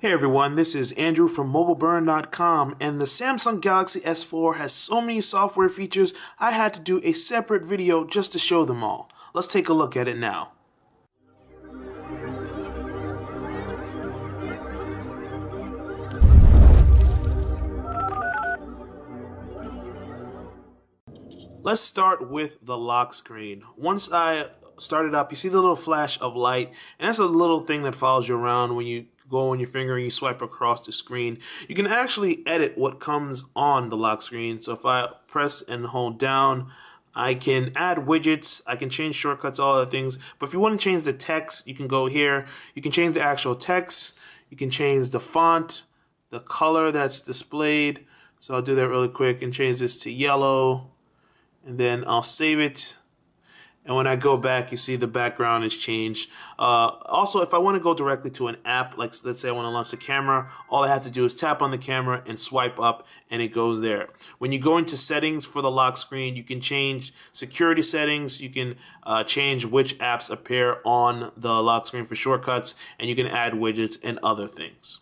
Hey everyone, this is Andrew from MobileBurn.com, and the Samsung Galaxy S4 has so many software features I had to do a separate video just to show them all. Let's take a look at it now. Let's start with the lock screen. Once I start it up, you see the little flash of light, and that's a little thing that follows you around when you go on your finger and you swipe across the screen. You can actually edit what comes on the lock screen. So if I press and hold down, I can add widgets, I can change shortcuts, all other things. But if you want to change the text, you can go here. You can change the actual text, you can change the font, the color that's displayed. So I'll do that really quick and change this to yellow, and then I'll save it. And when I go back, you see the background has changed. Also, if I want to go directly to an app, like let's say I want to launch the camera, all I have to do is tap on the camera and swipe up, and it goes there. When you go into settings for the lock screen, you can change security settings. You can change which apps appear on the lock screen for shortcuts, and you can add widgets and other things.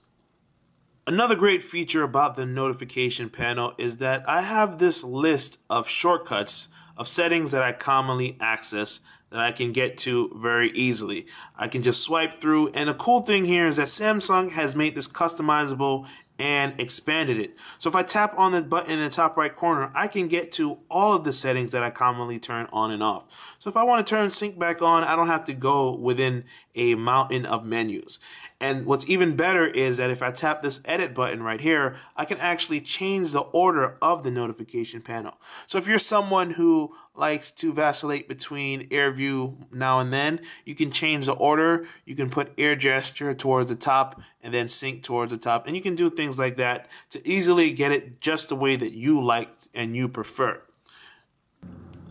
Another great feature about the notification panel is that I have this list of shortcuts of settings that I commonly access that I can get to very easily. I can just swipe through, and the cool thing here is that Samsung has made this customizable and expanded it. So if I tap on the button in the top right corner, I can get to all of the settings that I commonly turn on and off. So if I want to turn sync back on, I don't have to go within a mountain of menus. And what's even better is that if I tap this edit button right here, I can actually change the order of the notification panel. So if you're someone who likes to vacillate between AirView now and then, you can change the order. You can put air gesture towards the top and then sync towards the top. And you can do things like that to easily get it just the way that you like and you prefer.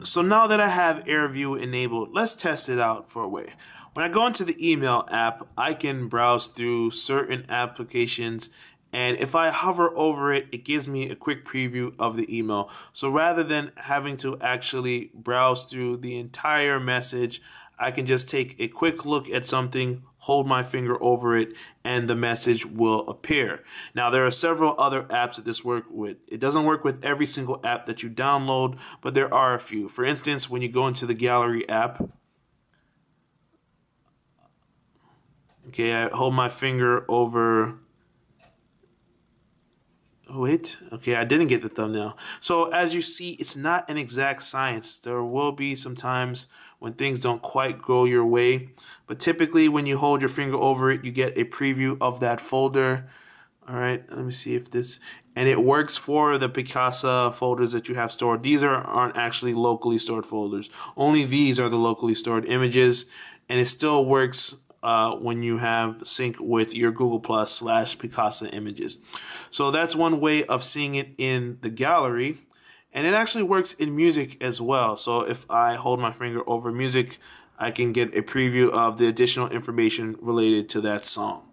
So now that I have AirView enabled, let's test it out for a way. When I go into the email app, I can browse through certain applications, and if I hover over it, it gives me a quick preview of the email. So rather than having to actually browse through the entire message, I can just take a quick look at something, hold my finger over it, and the message will appear. Now, there are several other apps that this works with. It doesn't work with every single app that you download, but there are a few. For instance, when you go into the Gallery app, okay, I hold my finger over. Oh, wait. Okay, I didn't get the thumbnail. So as you see, it's not an exact science. There will be some times when things don't quite go your way. But typically when you hold your finger over it, you get a preview of that folder. All right, let me see if this... And it works for the Picasa folders that you have stored. These aren't actually locally stored folders. Only these are the locally stored images. And it still works when you have sync with your Google Plus / Picasa images. So that's one way of seeing it in the gallery, and it actually works in music as well. So if I hold my finger over music, I can get a preview of the additional information related to that song.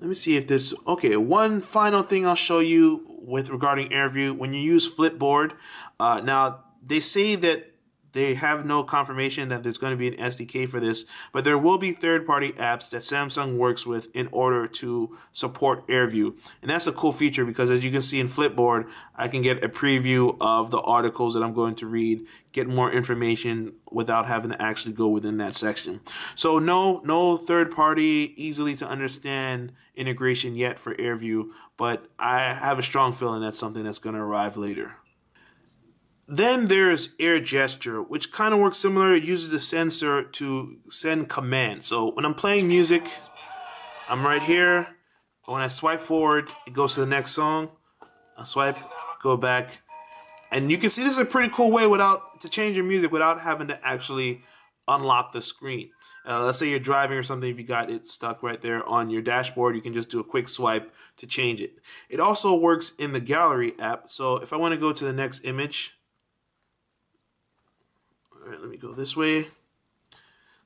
Let me see if this... Okay, one final thing I'll show you with regarding AirView. When you use Flipboard, now they say that they have no confirmation that there's going to be an SDK for this, but there will be third-party apps that Samsung works with in order to support AirView. And that's a cool feature because, as you can see in Flipboard, I can get a preview of the articles that I'm going to read, get more information without having to actually go within that section. So no third-party, easily to understand integration yet for AirView, but I have a strong feeling that's something that's going to arrive later. Then there's air gesture, which kind of works similar. It uses the sensor to send commands. So when I'm playing music, I'm right here. But when I swipe forward, it goes to the next song. I swipe, go back. And you can see this is a pretty cool way to change your music without having to actually unlock the screen. Let's say you're driving or something. If you got it stuck right there on your dashboard, you can just do a quick swipe to change it. It also works in the Gallery app. So if I want to go to the next image, all right, let me go this way.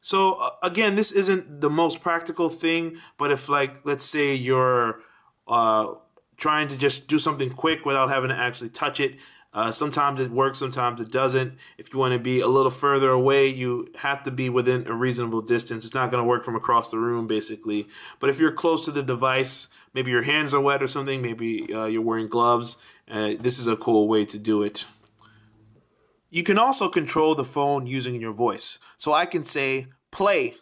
So again, this isn't the most practical thing, but if, like, let's say you're trying to just do something quick without having to actually touch it, Sometimes it works, sometimes it doesn't. If you want to be a little further away, you have to be within a reasonable distance. It's not going to work from across the room, basically. But if you're close to the device, maybe your hands are wet or something, maybe you're wearing gloves, this is a cool way to do it. You can also control the phone using your voice. So I can say, play,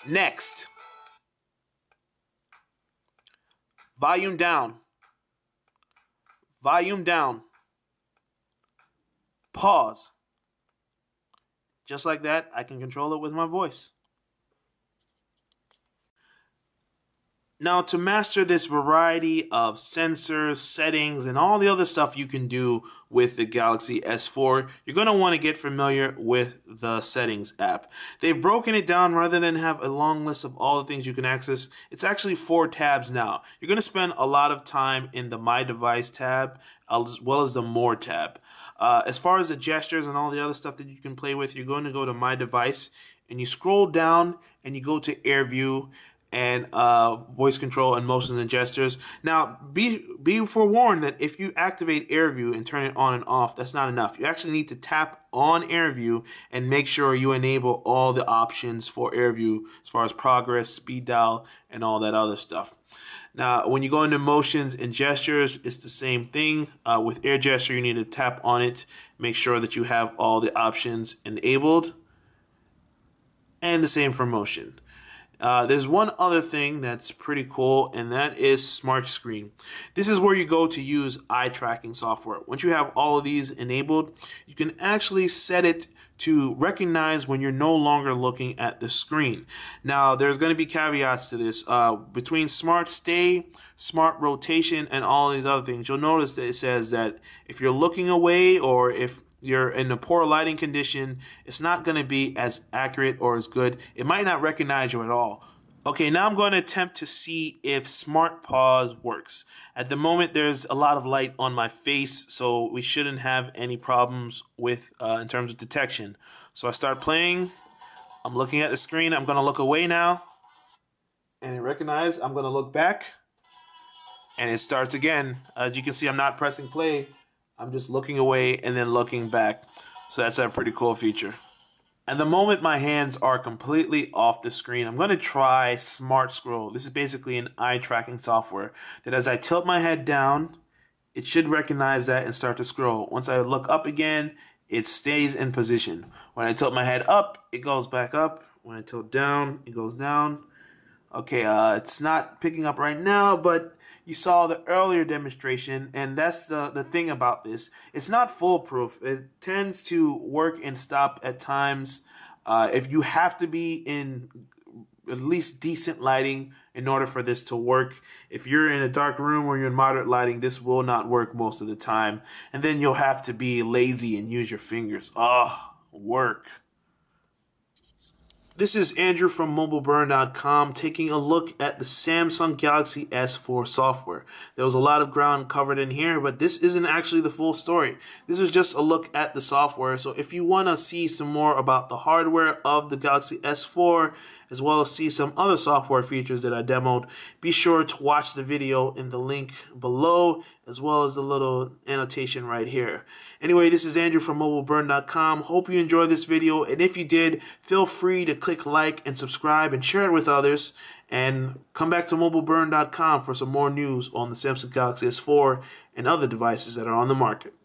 next, volume down, volume down, pause. Just like that, I can control it with my voice. Now, to master this variety of sensors, settings, and all the other stuff you can do with the Galaxy S4, you're going to want to get familiar with the Settings app. They've broken it down rather than have a long list of all the things you can access. It's actually 4 tabs now. You're going to spend a lot of time in the My Device tab as well as the More tab. As far as the gestures and all the other stuff that you can play with, you're going to go to My Device and you scroll down and you go to Air View and voice control and motions and gestures. Now, be forewarned that if you activate AirView and turn it on and off, that's not enough. You actually need to tap on AirView and make sure you enable all the options for AirView as far as progress, speed dial, and all that other stuff. Now, when you go into motions and gestures, it's the same thing. With Air Gesture, you need to tap on it, make sure that you have all the options enabled, and the same for motion. There's one other thing that's pretty cool, and that is Smart Screen. This is where you go to use eye tracking software. Once you have all of these enabled, you can actually set it to recognize when you're no longer looking at the screen. Now, there's going to be caveats to this. Between Smart Stay, Smart Rotation, and all these other things, you'll notice that it says that if you're looking away or if you're in a poor lighting condition, it's not going to be as accurate or as good. It might not recognize you at all. Okay, now I'm going to attempt to see if Smart Pause works. At the moment, there's a lot of light on my face, so we shouldn't have any problems with in terms of detection. So I start playing. I'm looking at the screen. I'm going to look away now. And it recognized. I'm going to look back. And it starts again. As you can see, I'm not pressing play. I'm just looking away and then looking back. So that's a pretty cool feature. At the moment, my hands are completely off the screen. I'm going to try Smart Scroll. This is basically an eye tracking software that as I tilt my head down, it should recognize that and start to scroll. Once I look up again, it stays in position. When I tilt my head up, it goes back up. When I tilt down, it goes down. Okay, it's not picking up right now, but you saw the earlier demonstration, and that's the thing about this. It's not foolproof. It tends to work and stop at times. If you have to be in at least decent lighting in order for this to work. If you're in a dark room or you're in moderate lighting, this will not work most of the time. And then you'll have to be lazy and use your fingers. Work. This is Andrew from MobileBurn.com taking a look at the Samsung Galaxy S4 software. There was a lot of ground covered in here, but this isn't actually the full story. This is just a look at the software. So if you want to see some more about the hardware of the Galaxy S4, as well as see some other software features that I demoed, be sure to watch the video in the link below, as well as the little annotation right here. Anyway, this is Andrew from MobileBurn.com. Hope you enjoyed this video, and if you did, feel free to click like and subscribe and share it with others, and come back to MobileBurn.com for some more news on the Samsung Galaxy S4 and other devices that are on the market.